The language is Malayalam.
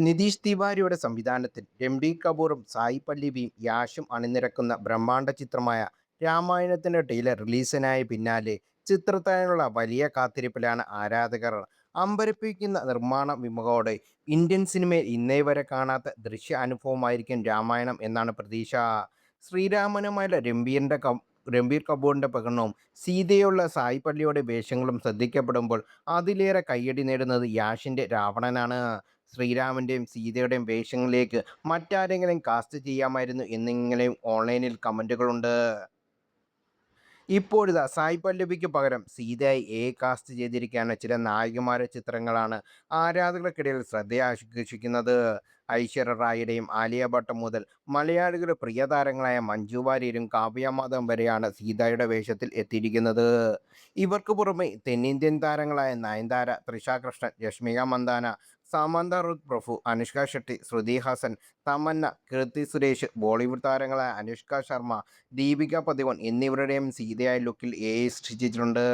നിതീഷ് തിവാരിയുടെ സംവിധാനത്തിൽ രൺബീർ കപൂറും സായി പല്ലവിയും യാഷും അണിനിരക്കുന്ന ബ്രഹ്മാണ്ഡ ചിത്രമായ രാമായണത്തിന്റെ ട്രെയിലർ റിലീസിനായ പിന്നാലെ ചിത്രത്തിനുള്ള വലിയ കാത്തിരിപ്പിലാണ് ആരാധകർ. അമ്പരപ്പിക്കുന്ന നിർമ്മാണ മികവോടെ ഇന്ത്യൻ സിനിമയിൽ ഇന്നേ വരെ കാണാത്ത ദൃശ്യ അനുഭവമായിരിക്കും രാമായണം എന്നാണ് പ്രതീക്ഷ. ശ്രീരാമനുമായുള്ള രൺബീർ കപൂറിന്റെ പ്രകടനവും സീതയുള്ള സായി പല്ലവിയുടെ വേഷങ്ങളും ശ്രദ്ധിക്കപ്പെടുമ്പോൾ അതിലേറെ കയ്യടി നേടുന്നത് യാഷിന്റെ രാവണനാണ്. ശ്രീരാമന്റെയും സീതയുടെയും വേഷങ്ങളിലേക്ക് മറ്റാരെങ്കിലും കാസ്റ്റ് ചെയ്യാമായിരുന്നു എന്നിങ്ങനെയും ഓൺലൈനിൽ കമന്റുകളുണ്ട്. ഇപ്പോഴിതാ സായ് പല്ലവിക്ക് പകരം സീതയായി കാസ്റ്റ് ചെയ്തിരിക്കുകയാണ്. ചില നായികമാരുടെ ചിത്രങ്ങളാണ് ആരാധകർക്കിടയിൽ ശ്രദ്ധയാകർഷിക്കുന്നത്. ഐശ്വര്യ റായിയുടെയും ആലിയ ഭട്ടും മുതൽ മലയാളികളുടെ പ്രിയ താരങ്ങളായ മഞ്ജു വാര്യരും കാവ്യ മാധവൻ വരെയാണ് സീതയുടെ വേഷത്തിൽ എത്തിയിരിക്കുന്നത്. ഇവർക്ക് പുറമെ തെന്നിന്ത്യൻ താരങ്ങളായ നയൻതാര, തൃഷ കൃഷ്ണൻ, രശ്മിക മന്ദാന, സമന്ത റുത്ത് പ്രഭു, അനുഷ്ക ഷെട്ടി, ശ്രുതി ഹാസൻ, തമന്ന, കീർത്തി സുരേഷ്, ബോളിവുഡ് താരങ്ങളായ അനുഷ്ക ശർമ്മ, ദീപിക പദുകോൺ എന്നിവരുടെയും സീതയായ ലുക്കിൽ സൃഷ്ടിച്ചിട്ടുണ്ട്.